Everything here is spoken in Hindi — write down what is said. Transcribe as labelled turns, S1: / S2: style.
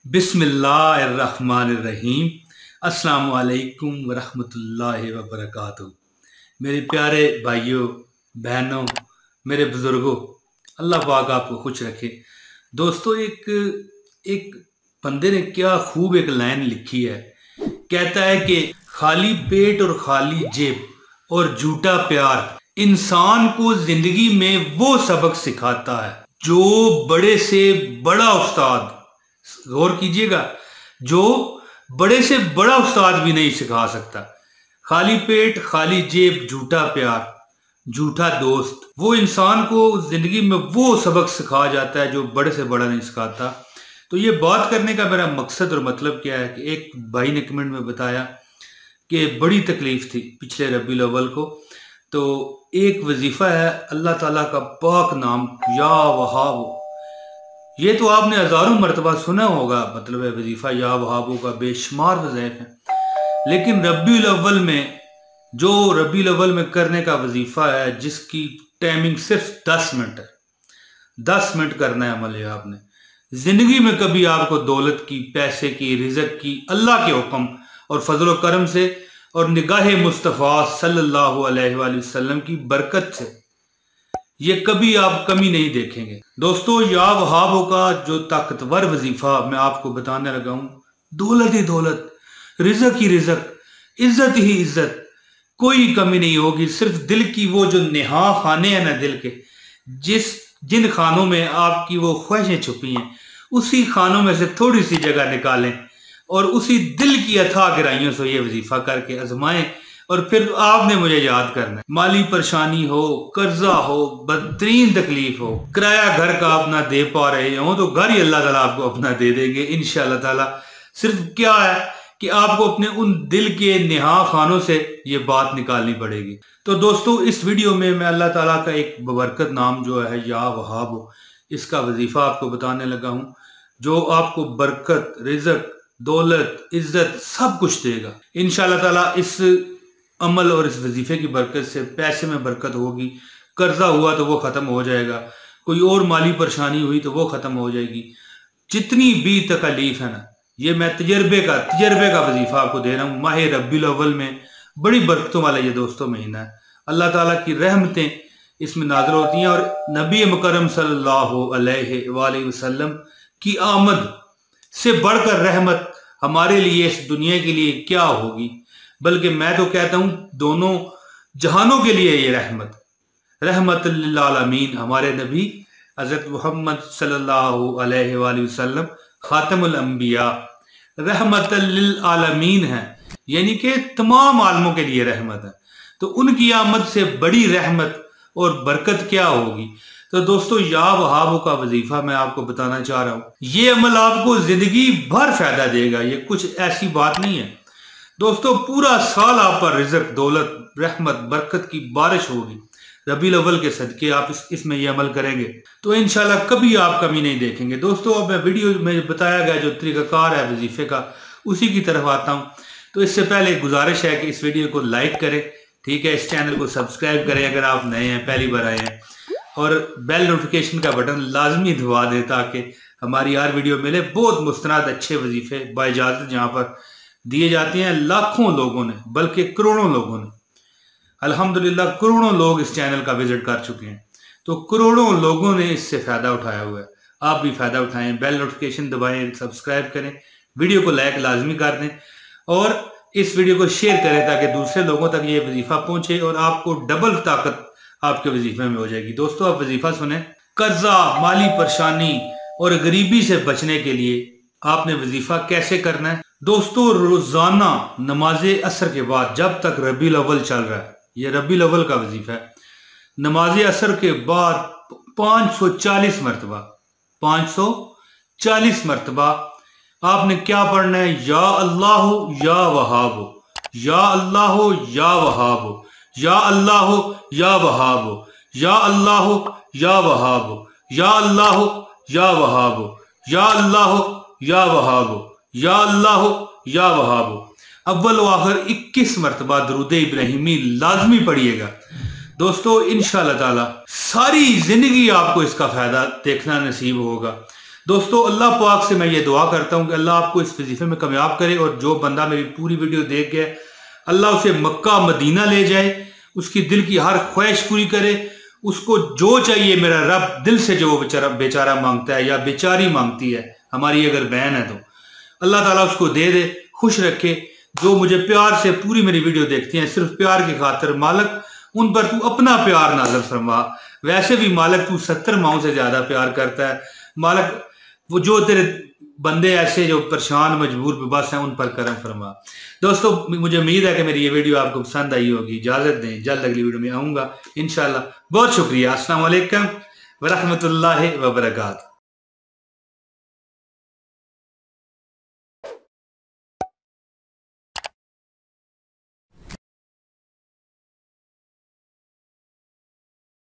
S1: बिस्मिल्लाहिर्रहमानिर्रहीम। अस्सलामु अलैकुम वरहमतुल्लाहि वबरकातुहू। मेरे प्यारे भाइयों बहनों, मेरे बुजुर्गों, अल्लाह पाक आपको खुश रखे। दोस्तों, एक एक बंदे ने क्या खूब एक लाइन लिखी है। कहता है कि खाली पेट और खाली जेब और झूठा प्यार इंसान को जिंदगी में वो सबक सिखाता है जो बड़े से बड़ा उस्ताद, गौर कीजिएगा, जो बड़े से बड़ा उस्ताद भी नहीं सिखा सकता। खाली पेट, खाली जेब, झूठा प्यार, झूठा दोस्त, वो इंसान को जिंदगी में वो सबक सिखा जाता है जो बड़े से बड़ा नहीं सिखाता। तो ये बात करने का मेरा मकसद और मतलब क्या है कि एक भाई ने कमेंट में बताया कि बड़ी तकलीफ थी पिछले रबीउल अव्वल को, तो एक वजीफा है अल्लाह ताला का पाक नाम या वहाब। ये तो आपने हजारों मरतबा सुना होगा, मतलब है वजीफा या वहाबों का बेशुमार वज़ाइफ है। लेकिन रबीउल अव्वल में जो रबीउल अव्वल में करने का वजीफा है, जिसकी टाइमिंग सिर्फ 10 मिनट है, 10 मिनट करना है अमल। है आपने जिंदगी में कभी आपको दौलत की, पैसे की, रिज़्क की, अल्लाह के हुक्म और फजल व करम से और निगाह मुस्तफ़ा सल्लल्लाहु अलैहि वसल्लम की बरकत से ये कभी आप कमी नहीं देखेंगे। दोस्तों, या वहाबों का जो ताकतवर वजीफा मैं आपको बताने लगा हूं, दौलत ही दौलत, रिज़्क ही रिज़्क, इज्जत ही इज्जत, कोई कमी नहीं होगी। सिर्फ दिल की वो जो नेहा खाने हैं ना दिल के, जिन खानों में आपकी वो ख्वाहिशें छुपी हैं, उसी खानों में से थोड़ी सी जगह निकालें और उसी दिल की अथाह गहराइयों से ये वजीफा करके आजमाएं और फिर आपने मुझे याद करना है। माली परेशानी हो, कर्जा हो, बदतरीन तकलीफ हो, किराया घर का अपना दे पा रहे हो तो घर ही अल्लाह ताला आपको अपना दे देंगे इंशाअल्लाह ताला। सिर्फ क्या है कि आपको अपने उन दिल के नेहा खानों से ये बात निकालनी पड़ेगी। तो दोस्तों, इस वीडियो में मैं अल्लाह ताला का एक बबरकत नाम जो है या वहाब, इसका वजीफा आपको बताने लगा हूँ, जो आपको बरकत, रिज़्क, दौलत, इज्जत सब कुछ देगा इंशाअल्लाह ताला। इस अमल और इस वजीफे की बरकत से पैसे में बरकत होगी, कर्जा हुआ तो वो ख़त्म हो जाएगा, कोई और माली परेशानी हुई तो वो ख़त्म हो जाएगी। जितनी भी तकलीफ है ना, ये मैं तजर्बे का वजीफा आपको दे रहा हूँ। माह रबीउल अव्वल में बड़ी बरकतों वाला ये दोस्तों महीना है। अल्लाह ताला की रहमतें इसमें नाज़िल होती हैं और नबी मुकर्रम सल्लल्लाहु अलैहि वसल्लम की आमद से बढ़कर रहमत हमारे लिए, इस दुनिया के लिए क्या होगी। बल्कि मैं तो कहता हूं दोनों जहानों के लिए ये रहमत लिल आलमीन, हमारे नबी हजरत मोहम्मद सल्लल्लाहु अलैहि वसल्लम खातमुल अंबिया रहमत लिल आलमीन है, यानी कि तमाम आलमों के लिए रहमत है। तो उनकी आमद से बड़ी रहमत और बरकत क्या होगी। तो दोस्तों, या वहाबों का वजीफा मैं आपको बताना चाह रहा हूं, ये अमल आपको जिंदगी भर फायदा देगा। ये कुछ ऐसी बात नहीं है दोस्तों, पूरा साल आप पर रिज़्क, दौलत, रहमत, बरकत की बारिश होगी। रबीउल अव्वल के सदके आप इसमें ये अमल करेंगे तो इंशाल्लाह कभी आप कमी नहीं देखेंगे। दोस्तों, अब मैं वीडियो में बताया गया जो तरीकाकार है वजीफे का, उसी की तरफ आता हूँ। तो इससे पहले गुजारिश है कि इस वीडियो को लाइक करें, ठीक है, इस चैनल को सब्सक्राइब करें अगर आप नए हैं, पहली बार आए हैं, और बेल नोटिफिकेशन का बटन लाजमी दबा दें ताकि हमारी हर वीडियो मिले। बहुत मुस्तनद अच्छे वजीफे बाइजाज़त जहाँ पर दिए जाते हैं, लाखों लोगों ने, बल्कि करोड़ों लोगों ने, अल्हम्दुलिल्लाह करोड़ों लोग इस चैनल का विजिट कर चुके हैं। तो करोड़ों लोगों ने इससे फ़ायदा उठाया हुआ है। आप भी फ़ायदा उठाएं, बेल नोटिफिकेशन दबाएं, सब्सक्राइब करें, वीडियो को लाइक लाजमी कर दें और इस वीडियो को शेयर करें ताकि दूसरे लोगों तक ये वजीफा पहुंचे और आपको डबल ताकत आपके वजीफे में हो जाएगी। दोस्तों, आप वजीफा सुने। कर्जा, माली परेशानी और गरीबी से बचने के लिए आपने वजीफा कैसे करना है। दोस्तों, रोजाना नमाज असर के बाद, जब तक रबीउल अव्वल चल रहा है, ये रबीउल अव्वल का वजीफा है, नमाज असर के बाद 540 मरतबा 540 मरतबा आपने क्या पढ़ना है। या अल्लाह या वहाब, या अल्लाह या वहाब, या अल्लाह या वहाब, या अल्लाह या वहाब, या अल्लाह या वहाब, या अल्लाह या वहाब, या अल्लाह या वहाब। अव्वल व आखिर 21 मरतबा दुरूद इब्राहिमी लाजमी पढ़िएगा। दोस्तों, इंशाअल्लाह ताला सारी जिंदगी आपको इसका फायदा देखना नसीब होगा। दोस्तों अल्लाह पाक से मैं ये दुआ करता हूँ कि अल्लाह आपको इस वजीफे में कामयाब करे, और जो बंदा मेरी पूरी वीडियो देख गया अल्लाह उसे मक्का मदीना ले जाए, उसकी दिल की हर ख्वाहिश पूरी करे, उसको जो चाहिए मेरा रब दिल से जो बेचारा मांगता है या बेचारी मांगती है, हमारी अगर बहन है तो अल्लाह ताला उसको दे दे, खुश रखे। जो मुझे प्यार से पूरी मेरी वीडियो देखती हैं सिर्फ प्यार की खातिर, मालिक उन पर तू अपना प्यार नाज़िल फरमा। वैसे भी मालिक तू 70 माओं से ज्यादा प्यार करता है मालिक, वो जो तेरे बंदे ऐसे जो परेशान मजबूर बेबस हैं उन पर करम फरमा। दोस्तों मुझे उम्मीद है कि मेरी ये वीडियो आपको पसंद आई होगी। इजाजत दें, जल्द अगली वीडियो में आऊंगा इंशाल्लाह। बहुत शुक्रिया। अस्सलाम वालेकुम व रहमतुल्लाहि व बरकातहू।